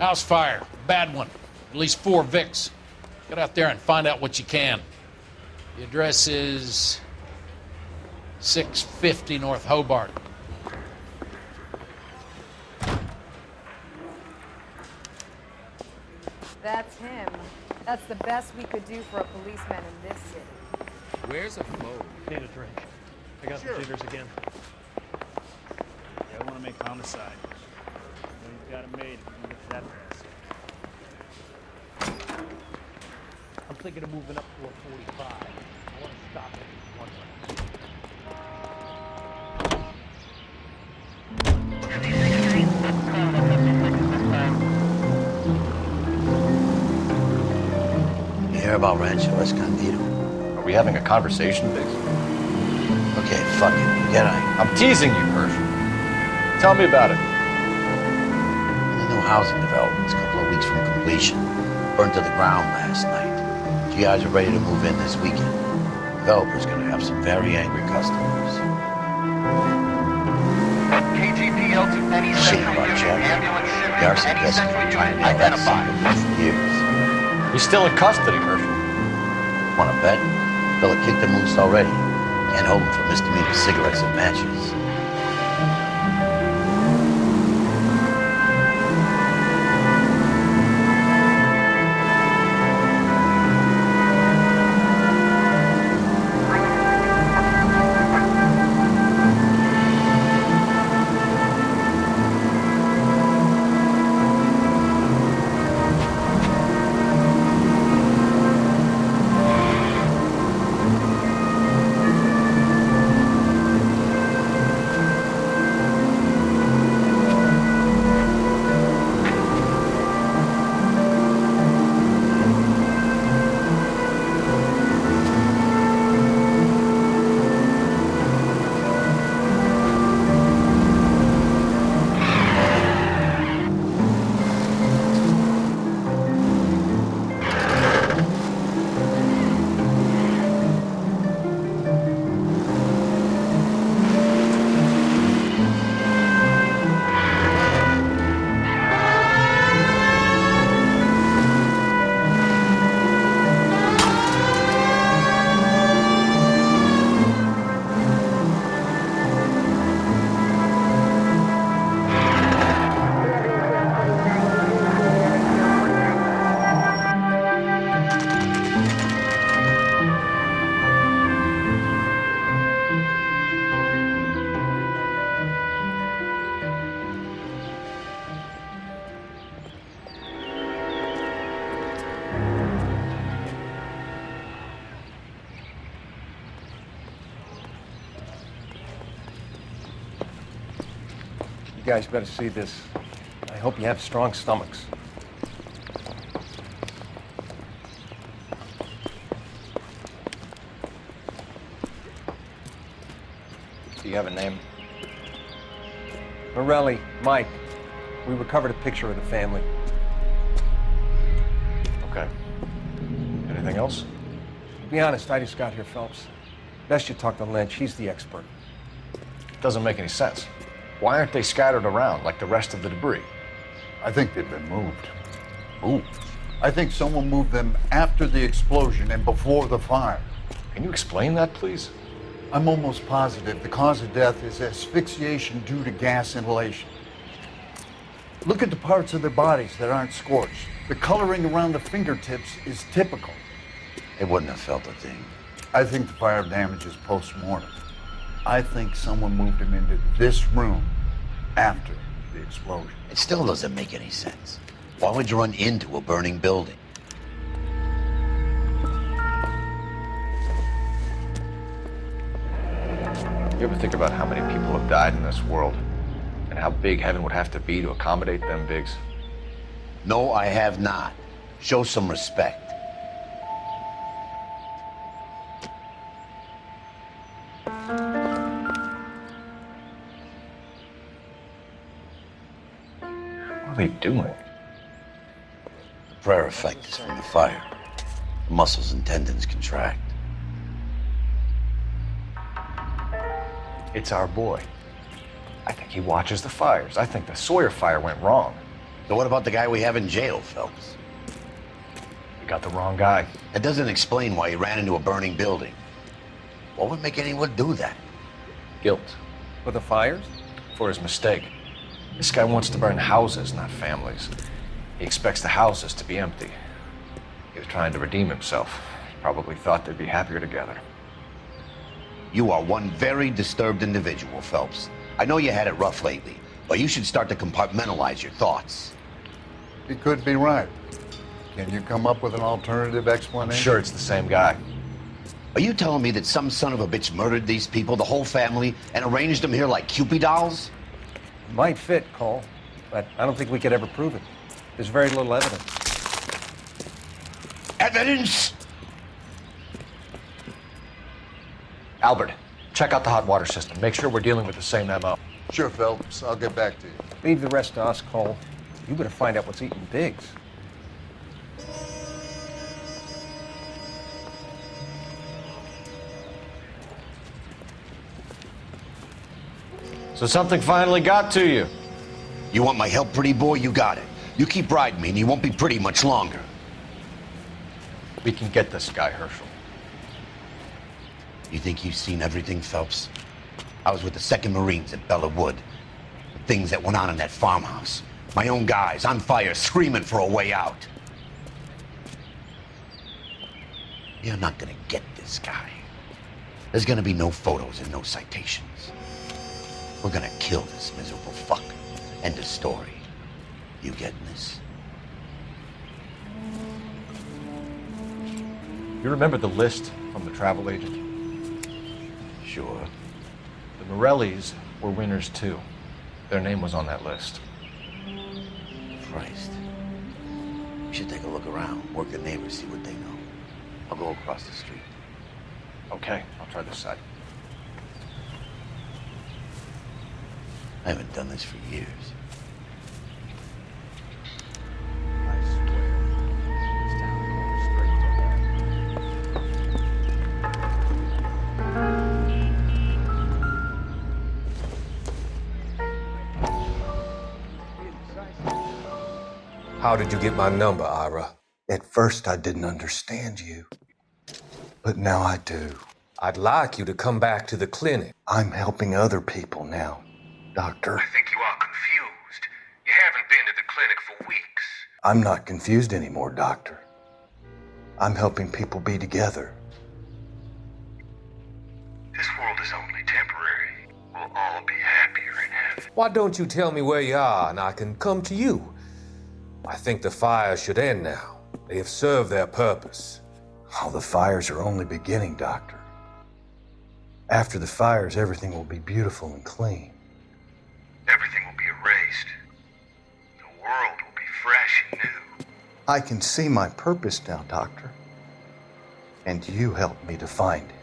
House fire. Bad one. At least 4 Vicks. Get out there and find out what you can. The address is 650 North Hobart. That's him. That's the best we could do for a policeman in this city. Where's a phone? Need a drink. I got the jitters again. Yeah, I want to make homicide. Well, you've got it made if you can get to that fast. I'm thinking of moving up to a 45. I want to stop it one way. You hear about Rancho Escondido? Are we having a conversation, Biggs? Okay, fuck it. Get out. I'm teasing you, Herschel. Tell me about it. The new housing development's a couple of weeks from completion. Burned to the ground last night. GIs are ready to move in this weekend. Developer's gonna have some very angry customers. Shit about Chapman. The Arson investigator been trying to nail that son of a bitch for years. He's still in custody, Herschel. Wanna bet? Fella kicked him loose already. Can't hold him for misdemeanor cigarettes and matches. You guys better see this. I hope you have strong stomachs. Do you have a name? Morelli, Mike. We recovered a picture of the family. Okay. Anything else? To be honest, I just got here, Phelps. Best you talk to Lynch. He's the expert. Doesn't make any sense. Why aren't they scattered around like the rest of the debris? I think they've been moved. Moved? I think someone moved them after the explosion and before the fire. Can you explain that, please? I'm almost positive the cause of death is asphyxiation due to gas inhalation. Look at the parts of their bodies that aren't scorched. The coloring around the fingertips is typical. They wouldn't have felt a thing. I think the fire damage is post-mortem. I think someone moved him into this room after the explosion. It still doesn't make any sense. Why would you run into a burning building? You ever think about how many people have died in this world? And how big heaven would have to be to accommodate them, Biggs? No, I have not. Show some respect. What are they doing? The prayer effect is from the fire. The muscles and tendons contract. It's our boy. I think he watches the fires. I think the Sawyer fire went wrong. So what about the guy we have in jail, Phelps? We got the wrong guy. That doesn't explain why he ran into a burning building. What would make anyone do that? Guilt. For the fires? For his mistake. This guy wants to burn houses, not families. He expects the houses to be empty. He was trying to redeem himself. He probably thought they'd be happier together. You are one very disturbed individual, Phelps. I know you had it rough lately, but you should start to compartmentalize your thoughts. He could be right. Can you come up with an alternative I'm explanation? sure it's the same guy. Are you telling me that some son of a bitch murdered these people, the whole family, and arranged them here like Cupid dolls? Might fit, Cole, but I don't think we could ever prove it. There's very little evidence. Evidence? Albert, check out the hot water system. Make sure we're dealing with the same MO. Sure, Phelps. I'll get back to you. Leave the rest to us, Cole. You better find out what's eating Biggs. So something finally got to you. You want my help, pretty boy? You got it. You keep riding me and you won't be pretty much longer. We can get this guy, Herschel. You think you've seen everything, Phelps? I was with the 2nd Marines at Bella Wood. The things that went on in that farmhouse. My own guys on fire, screaming for a way out. You're not gonna get this guy. There's gonna be no photos and no citations. We're gonna kill this miserable fuck. End of story. You getting this? You remember the list from the travel agent? Sure. The Morellis were winners too. Their name was on that list. Christ. We should take a look around, work the neighbors, see what they know. I'll go across the street. Okay, I'll try this side. I haven't done this for years. I swear, this town goes straight to hell. How did you get my number, Ira? At first, I didn't understand you. But now I do. I'd like you to come back to the clinic. I'm helping other people now, Doctor. I think you are confused. You haven't been to the clinic for weeks. I'm not confused anymore, Doctor. I'm helping people be together. This world is only temporary. We'll all be happier in heaven. Why don't you tell me where you are and I can come to you? I think the fires should end now. They have served their purpose. Oh, the fires are only beginning, Doctor. After the fires, everything will be beautiful and clean. Everything will be erased. The world will be fresh and new. I can see my purpose now, Doctor. And you helped me to find it.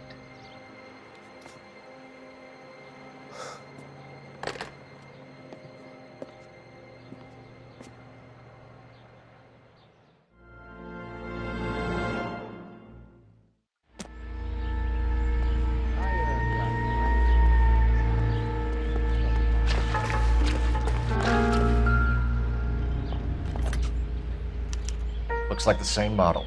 Looks like the same model.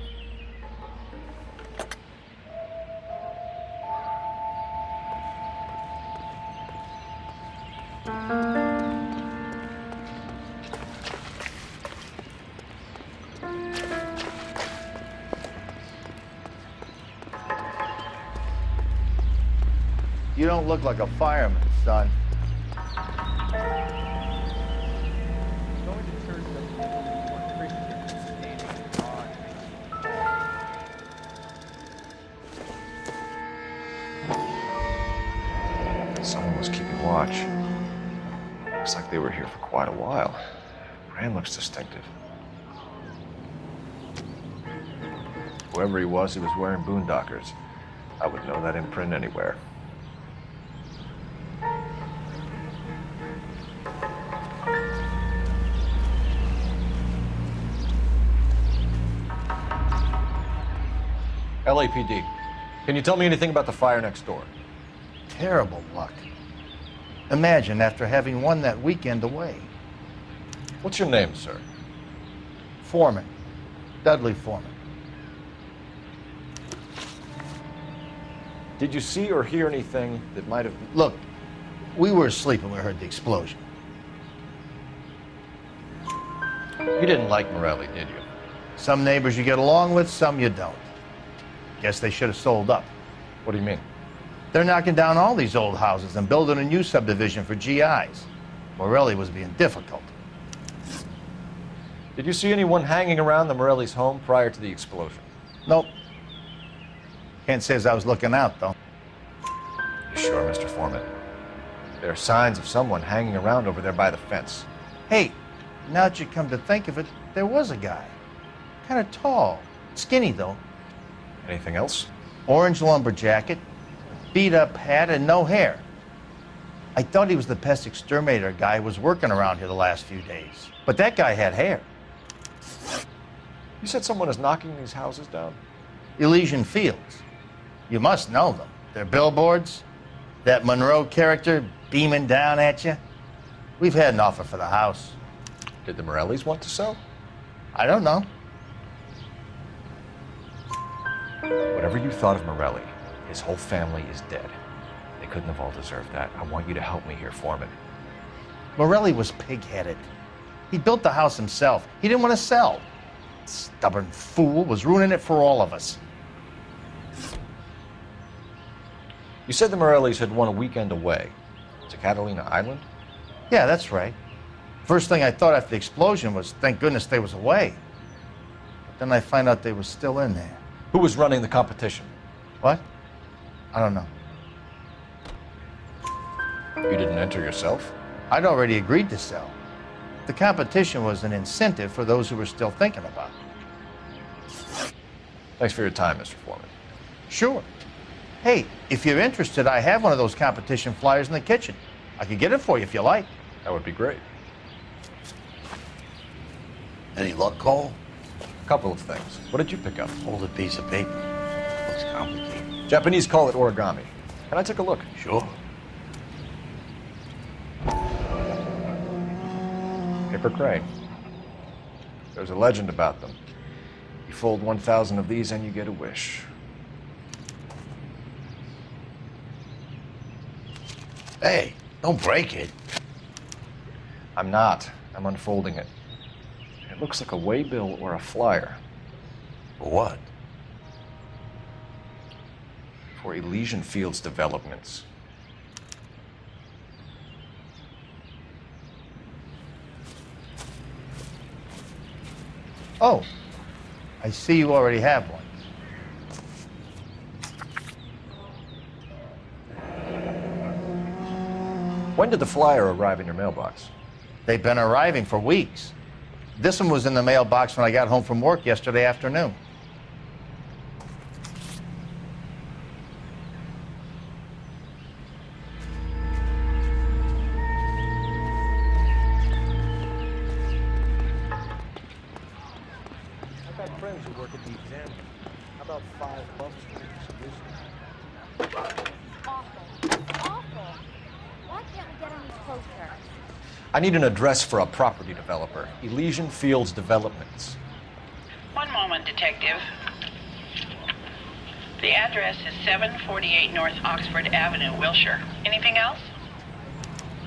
You don't look like a fireman, son. Going to church doesn't mean you're Christian. Standing God. Someone was keeping watch. Looks like they were here for quite a while. Brand looks distinctive. Whoever he was wearing boondockers. I would know that imprint anywhere. LAPD. Can you tell me anything about the fire next door? Terrible luck. Imagine after having won that weekend away. What's your name, sir? Foreman. Dudley Foreman. Did you see or hear anything that might have... Look, we were asleep when we heard the explosion. You didn't like Morelli, did you? Some neighbors you get along with, some you don't. Guess they should have sold up. What do you mean? They're knocking down all these old houses and building a new subdivision for GIs. Morelli was being difficult. Did you see anyone hanging around the Morelli's home prior to the explosion? Nope. Can't say as I was looking out, though. You sure, Mr. Foreman? There are signs of someone hanging around over there by the fence. Hey, now that you come to think of it, there was a guy. Kind of tall. Skinny, though. Anything else? Orange lumber jacket, beat-up hat, and no hair. I thought he was the pest exterminator guy who was working around here the last few days. But that guy had hair. You said someone is knocking these houses down? Elysian Fields. You must know them. They're billboards. That Monroe character beaming down at you. We've had an offer for the house. Did the Morellis want to sell? I don't know. Whatever you thought of Morelli, his whole family is dead. They couldn't have all deserved that. I want you to help me here, Foreman. Morelli was pig-headed. He built the house himself. He didn't want to sell. Stubborn fool was ruining it for all of us. You said the Morellis had won a weekend away to Catalina Island? Yeah, that's right. First thing I thought after the explosion was, thank goodness they was away. But then I find out they was still in there. Who was running the competition? What? I don't know. You didn't enter yourself? I'd already agreed to sell. The competition was an incentive for those who were still thinking about it. Thanks for your time, Mr. Foreman. Sure. Hey, if you're interested, I have one of those competition flyers in the kitchen. I could get it for you if you like. That would be great. Any luck, Cole? A couple of things. What did you pick up? Folded piece of paper. Looks complicated. Japanese call it origami. Can I take a look? Sure. Paper crane. There's a legend about them. You fold 1,000 of these and you get a wish. Hey, don't break it. I'm not. I'm unfolding it. It looks like a waybill or a flyer. For what? For Elysian Fields developments. Oh, I see you already have one. When did the flyer arrive in your mailbox? They've been arriving for weeks. This one was in the mailbox when I got home from work yesterday afternoon. I've got friends who work at the Examiner. How about $5 for a solution? Awful. Awful. Why can't we get on these postcards? I need an address for a property developer. Elysian Fields Developments. One moment, Detective. The address is 748 North Oxford Avenue, Wilshire. Anything else?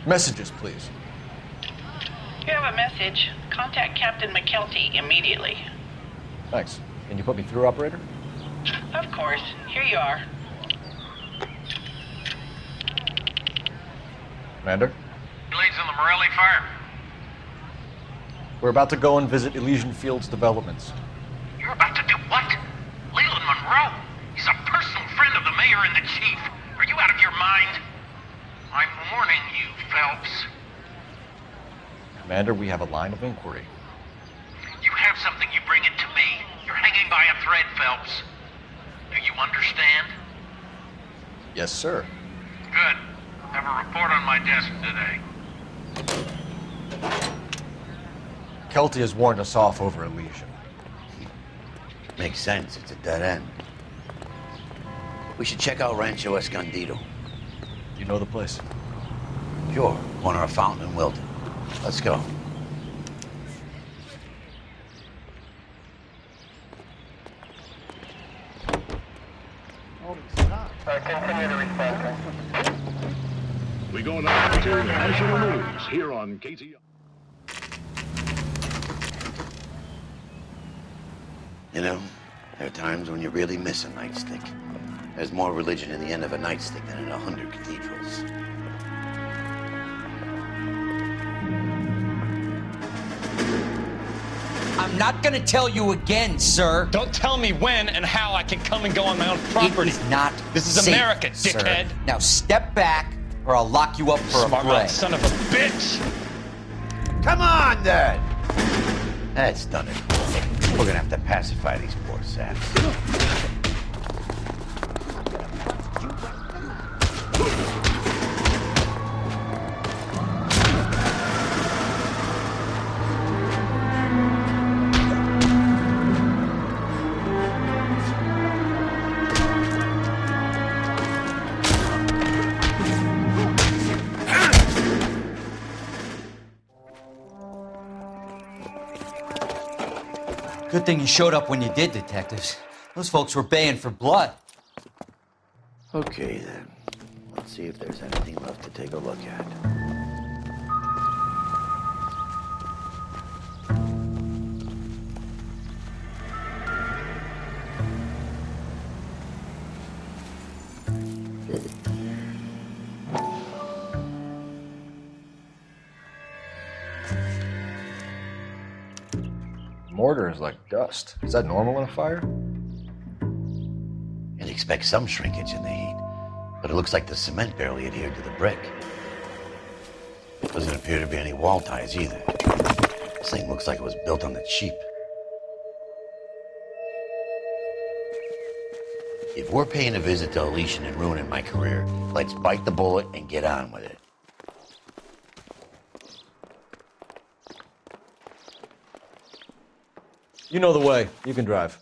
Messages, please. You have a message. Contact Captain McKelty immediately. Thanks. Can you put me through, operator? Of course. Here you are. Commander? Leads in the Morelli fire. We're about to go and visit Elysian Fields Developments. You're about to do what? Leland Monroe? He's a personal friend of the mayor and the chief. Are you out of your mind? I'm warning you, Phelps. Commander, we have a line of inquiry. You have something, you bring it to me. You're hanging by a thread, Phelps. Do you understand? Yes, sir. Good. I have a report on my desk today. Kelty has warned us off over Elysian. Makes sense. It's a dead end. We should check out Rancho Escondido. You know the place? Sure. Corner of Fountain and Wilton. Let's go. Continue to respond. We go now to national news here on KTR. You know, there are times when you really miss a nightstick. There's more religion in the end of a nightstick than in 100 cathedrals. I'm not gonna tell you again, sir. Don't tell me when and how I can come and go on my own property. It is not This is safe, America, dickhead. Sir. Now step back, or I'll lock you up for Smart a bray. mouth son of a bitch! Come on, then! That's done it. We're gonna have to pacify these poor saps. Good thing you showed up when you did, detectives. Those folks were baying for blood. Okay, then. Let's see if there's anything left to take a look at. Mortar is like dust. Is that normal in a fire? You'd expect some shrinkage in the heat, but it looks like the cement barely adhered to the brick. Doesn't appear to be any wall ties either. This thing looks like it was built on the cheap. If we're paying a visit to Elysian and ruining my career, let's bite the bullet and get on with it. You know the way. You can drive.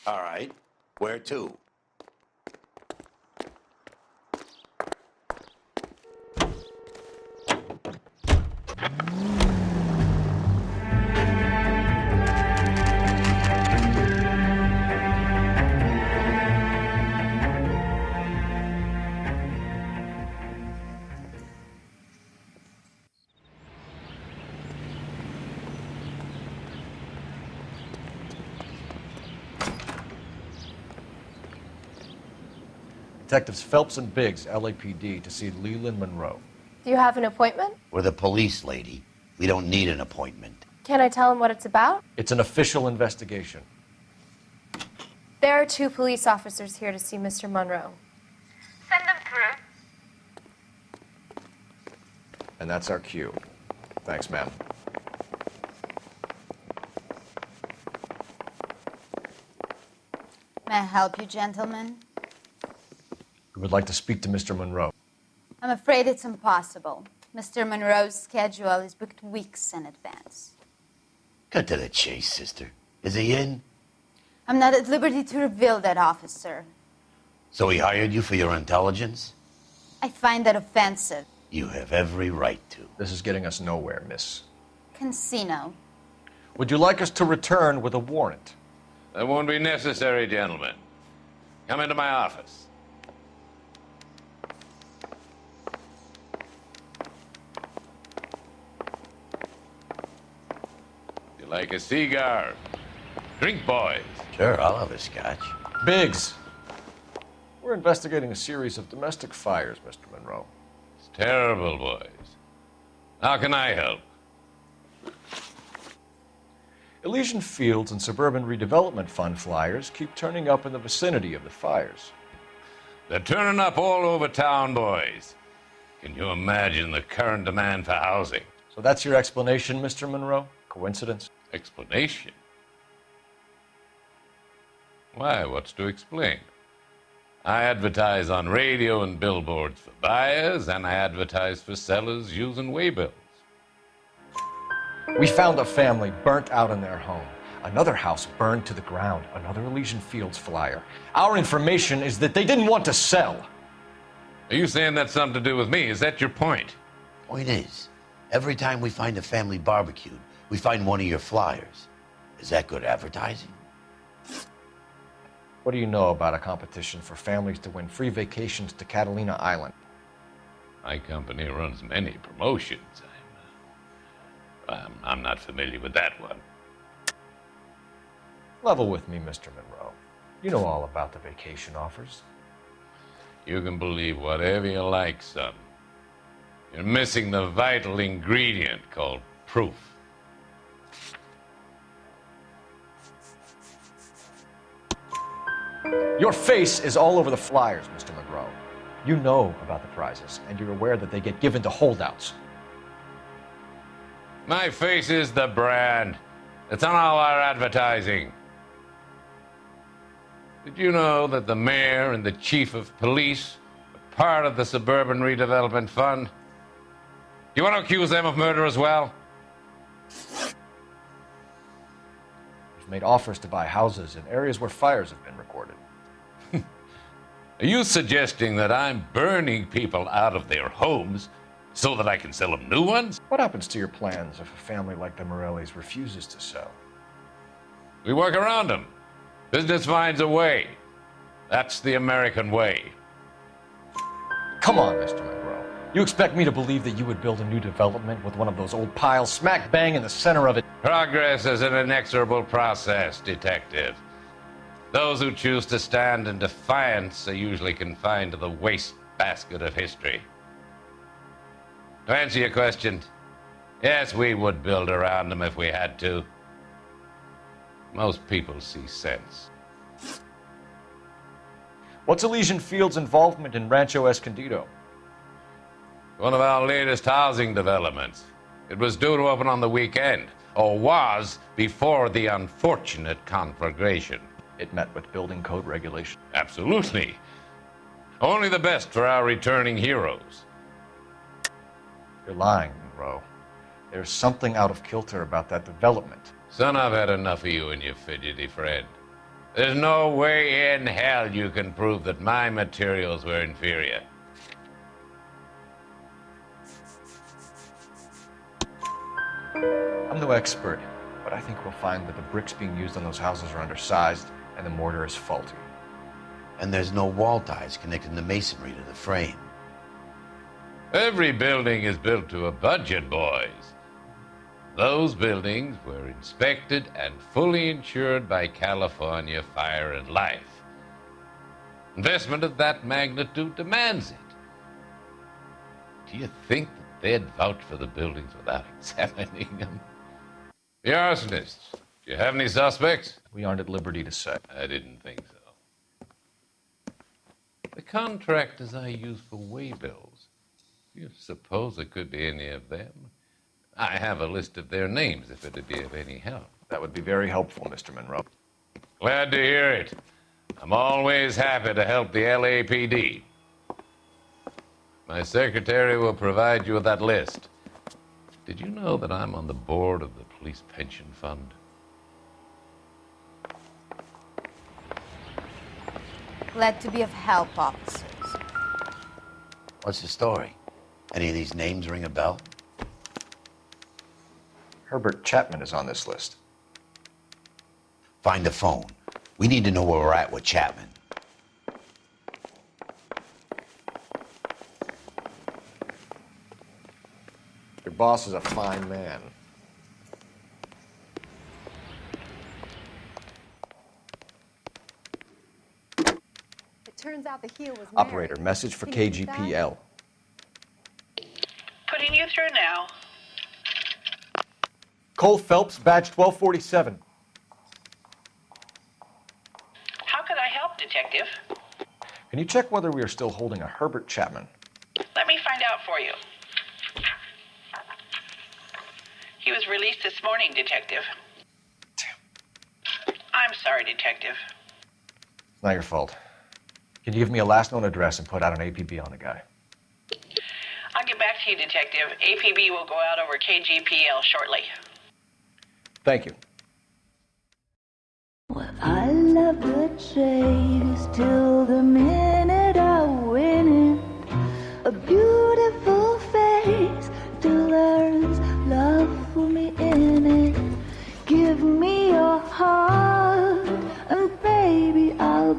All right. Where to? Detectives Phelps and Biggs, LAPD, to see Leland Monroe. Do you have an appointment? We're the police, lady. We don't need an appointment. Can I tell him what it's about? It's an official investigation. There are 2 police officers here to see Mr. Monroe. Send them through. And that's our cue. Thanks, ma'am. May I help you, gentlemen? We would like to speak to Mr. Monroe. I'm afraid it's impossible. Mr. Monroe's schedule is booked weeks in advance. Cut to the chase, sister. Is he in? I'm not at liberty to reveal that, officer. So he hired you for your intelligence? I find that offensive. You have every right to. This is getting us nowhere, miss. Casino. Would you like us to return with a warrant? That won't be necessary, gentlemen. Come into my office. You like a cigar? Drink, boys. Sure, I'll have a scotch. Biggs, we're investigating a series of domestic fires, Mr. Monroe. It's terrible, boys. How can I help? Elysian Fields and Suburban Redevelopment Fund flyers keep turning up in the vicinity of the fires. They're turning up all over town, boys. Can you imagine the current demand for housing? So that's your explanation, Mr. Monroe? Coincidence? Explanation? Why, what's to explain? I advertise on radio and billboards for buyers, and I advertise for sellers using waybills. We found a family burnt out in their home. Another house burned to the ground. Another Elysian Fields flyer. Our information is that they didn't want to sell. Are you saying that's something to do with me? Is that your point? Point is, every time we find a family barbecued, we find one of your flyers. Is that good advertising? What do you know about a competition for families to win free vacations to Catalina Island? My company runs many promotions. I'm not familiar with that one. Level with me, Mr. Monroe. You know all about the vacation offers. You can believe whatever you like, son. You're missing the vital ingredient called proof. Your face is all over the flyers, Mr. Monroe. You know about the prizes, and you're aware that they get given to holdouts. My face is the brand. It's on all our advertising. Did you know that the mayor and the chief of police are part of the Suburban Redevelopment Fund? Do you want to accuse them of murder as well? You've made offers to buy houses in areas where fires have been recorded. Are you suggesting that I'm burning people out of their homes so that I can sell them new ones? What happens to your plans if a family like the Morellis refuses to sell? We work around them. Business finds a way. That's the American way. Come on, Mr. Monroe. You expect me to believe that you would build a new development with one of those old piles smack bang in the center of it? Progress is an inexorable process, detective. Those who choose to stand in defiance are usually confined to the wastebasket of history. To answer your question, yes, we would build around them if we had to. Most people see sense. What's Elysian Fields' involvement in Rancho Escondido? One of our latest housing developments. It was due to open on the weekend, or was before the unfortunate conflagration. It met with building code regulations. Absolutely. Only the best for our returning heroes. You're lying, Monroe. There's something out of kilter about that development. Son, I've had enough of you and your fidgety friend. There's no way in hell you can prove that my materials were inferior. I'm no expert, but I think we'll find that the bricks being used on those houses are undersized and the mortar is faulty. And there's no wall ties connecting the masonry to the frame. Every building is built to a budget, boys. Those buildings were inspected and fully insured by California Fire and Life. Investment of that magnitude demands it. Do you think that they'd vouch for the buildings without examining them? The arsonists, do you have any suspects? We aren't at liberty to say. I didn't think so. The contractors I use for waybills, do you suppose it could be any of them? I have a list of their names if it'd be of any help. That would be very helpful, Mr. Monroe. Glad to hear it. I'm always happy to help the LAPD. My secretary will provide you with that list. Did you know that I'm on the board of the police pension fund? Glad to be of help, officers. What's the story? Any of these names ring a bell? Herbert Chapman is on this list. Find the phone. We need to know where we're at with Chapman. Your boss is a fine man. It turns out the heel was married. Operator, message for Can you do KGPL. Putting you through now. Cole Phelps, badge 1247. How could I help, Detective? Can you check whether we are still holding a Herbert Chapman? Let me find out for you. He was released this morning, Detective. Damn. I'm sorry, Detective. It's not your fault. Can you give me a last known address and put out an APB on the guy? I'll get back to you, Detective. APB will go out over KGPL shortly. Thank you. Well, I love the chase till the minute I win it. A beautiful face till there's love for me in it. Give me your heart and baby I'll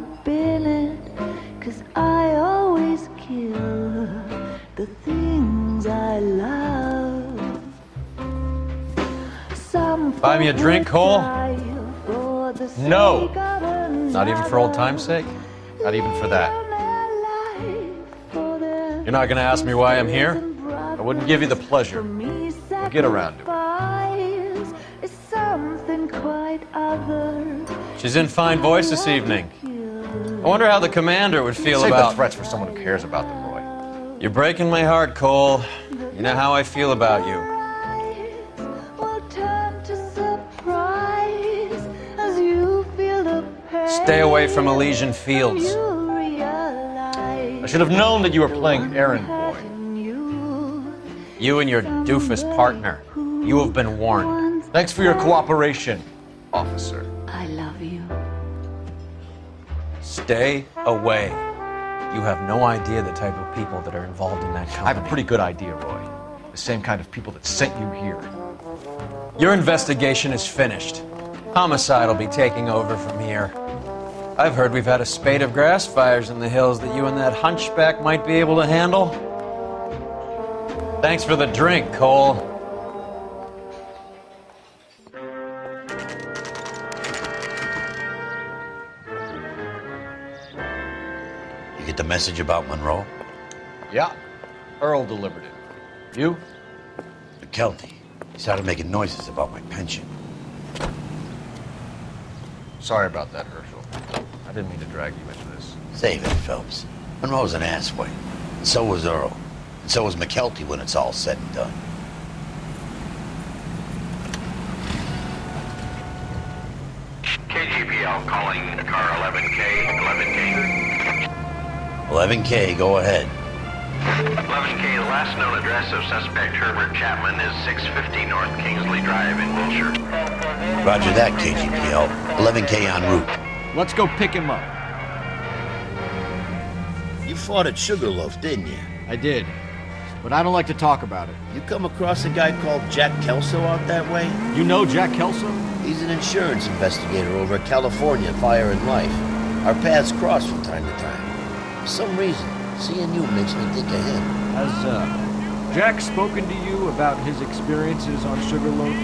me a drink, Cole? No. Not even for old time's sake? Not even for that. You're not gonna ask me why I'm here? I wouldn't give you the pleasure. We'll get around to it. She's in fine voice this evening. I wonder how the commander would feel Save about... the threats for someone who cares about them, Roy. You're breaking my heart, Cole. You know how I feel about you. Stay away from Elysian Fields. I should have known that you were playing errand boy. You and your doofus partner. You have been warned. Thanks for your cooperation, officer. I love you. Stay away. You have no idea the type of people that are involved in that company. I have a pretty good idea, Roy. The same kind of people that sent you here. Your investigation is finished. Homicide will be taking over from here. I've heard we've had a spate of grass fires in the hills that you and that hunchback might be able to handle. Thanks for the drink, Cole. You get the message about Monroe? Yeah. Earl delivered it. You? McKelty. He started making noises about my pension. Sorry about that, Herschel. I didn't mean to drag you into this. Save it, Phelps. Monroe's an asswipe. And so was Earl. And so was McKelty when it's all said and done. KGPL calling car 11K. 11K, go ahead. 11K, the last known address of suspect Herbert Chapman is 650 North Kingsley Drive in Wilshire. Roger that, KGPL. 11K en route. Let's go pick him up. You fought at Sugarloaf, didn't you? I did, but I don't like to talk about it. You come across a guy called Jack Kelso out that way? You know Jack Kelso? He's an insurance investigator over at California Fire and Life. Our paths cross from time to time. For some reason, seeing you makes me think of him. Has Jack spoken to you about his experiences on Sugarloaf?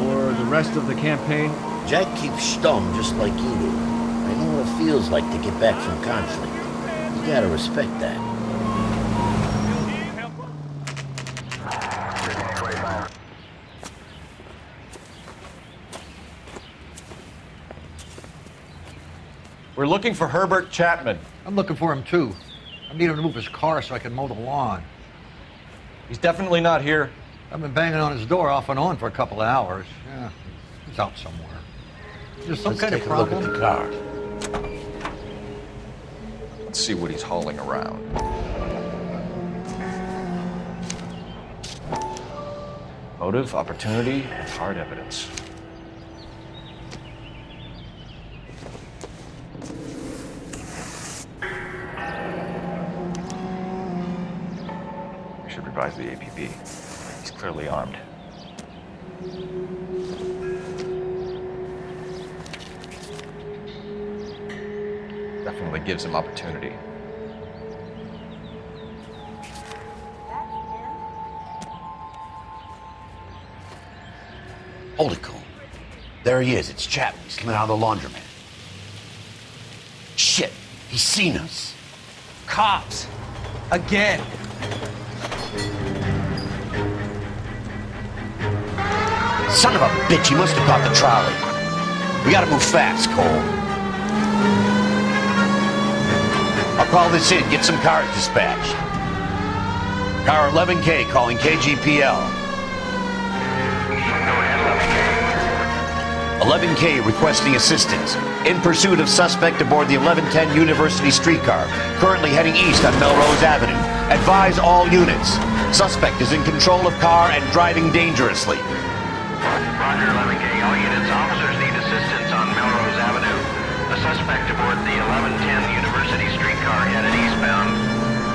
Or the rest of the campaign? Jack keeps stum just like you do. I know what it feels like to get back from conflict. You gotta respect that. We're looking for Herbert Chapman. I'm looking for him too. I need him to move his car so I can mow the lawn. He's definitely not here. I've been banging on his door off and on for a couple of hours. Yeah, he's out somewhere. Is there some kind of problem? Let's take a look at the car. Let's see what he's hauling around. Motive, opportunity, and hard evidence. We should revise the APB. He's clearly armed. Definitely gives him opportunity. Hold it, Cole. There he is. It's Chapman. He's coming out of the laundromat. Shit. He's seen us. Cops. Again. Son of a bitch. He must have caught the trolley. We gotta move fast, Cole. I'll call this in. Get some cars dispatched. Car 11K calling KGPL. 11K requesting assistance. In pursuit of suspect aboard the 1110 University streetcar, currently heading east on Melrose Avenue. Advise all units. Suspect is in control of car and driving dangerously. Roger, 11K. All units, officers need assistance on Melrose Avenue. A suspect aboard the 1110 University streetcar headed eastbound.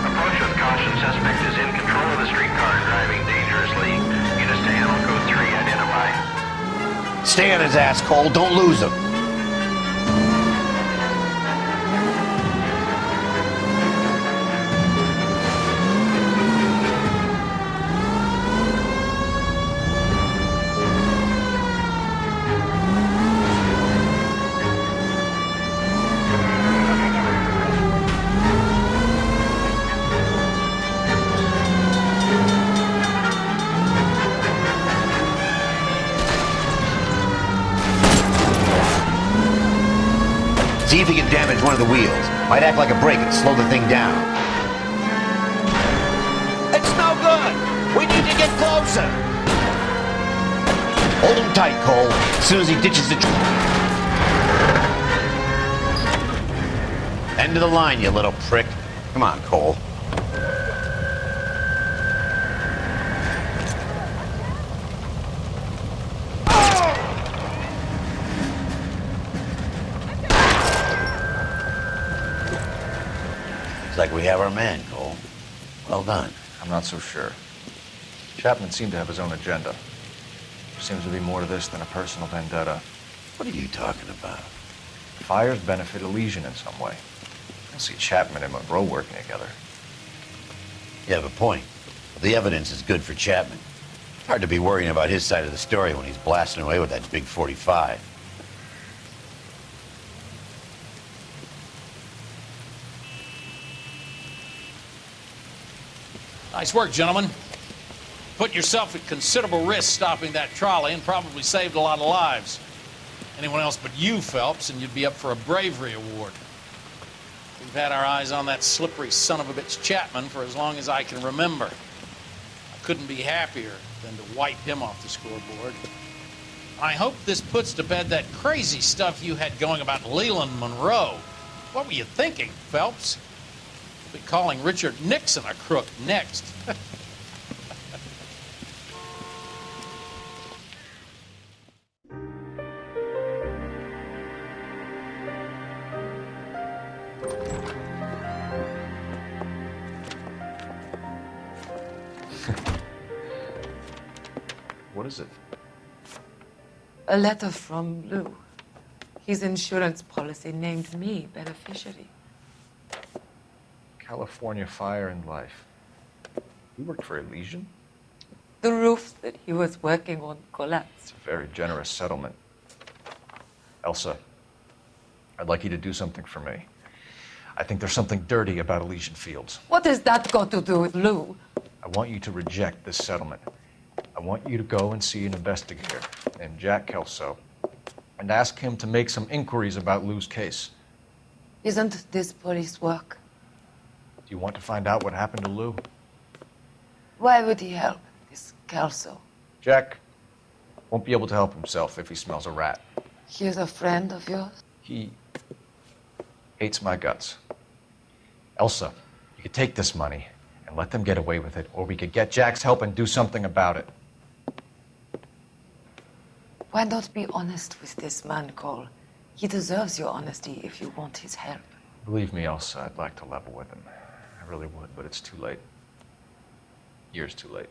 Approach with caution. Suspect is in control of the streetcar and driving dangerously. Units to handle code 3 identify. Stay on his ass, Cole. Don't lose him. See if he can damage one of the wheels. Might act like a brake and slow the thing down. It's no good! We need to get closer! Hold him tight, Cole. As soon as he ditches the... End of the line, you little prick. Come on, Cole. Looks like we have our man, Cole. Well done. I'm not so sure. Chapman seemed to have his own agenda. There seems to be more to this than a personal vendetta. What are you talking about? Fires benefit Elysian in some way. I don't see Chapman and Monroe working together. You have a point. But the evidence is good for Chapman. Hard to be worrying about his side of the story when he's blasting away with that big 45. Nice work, gentlemen. Put yourself at considerable risk stopping that trolley and probably saved a lot of lives. Anyone else but you, Phelps, and you'd be up for a bravery award. We've had our eyes on that slippery son of a bitch Chapman for as long as I can remember. I couldn't be happier than to wipe him off the scoreboard. I hope this puts to bed that crazy stuff you had going about Leland Monroe. What were you thinking, Phelps? We'll be calling Richard Nixon a crook next. What is it? A letter from Lou. His insurance policy named me beneficiary. California Fire and Life. You worked for Elysian? The roof that he was working on collapsed. It's a very generous settlement. Elsa, I'd like you to do something for me. I think there's something dirty about Elysian Fields. What has that got to do with Lou? I want you to reject this settlement. I want you to go and see an investigator named Jack Kelso and ask him to make some inquiries about Lou's case. Isn't this police work? Do you want to find out what happened to Lou? Why would he help this Kelso? Jack won't be able to help himself if he smells a rat. He's a friend of yours? He hates my guts. Elsa, you could take this money and let them get away with it, or we could get Jack's help and do something about it. Why not be honest with this man, Cole? He deserves your honesty if you want his help. Believe me, Elsa, I'd like to level with him. I really would, but it's too late. Years too late.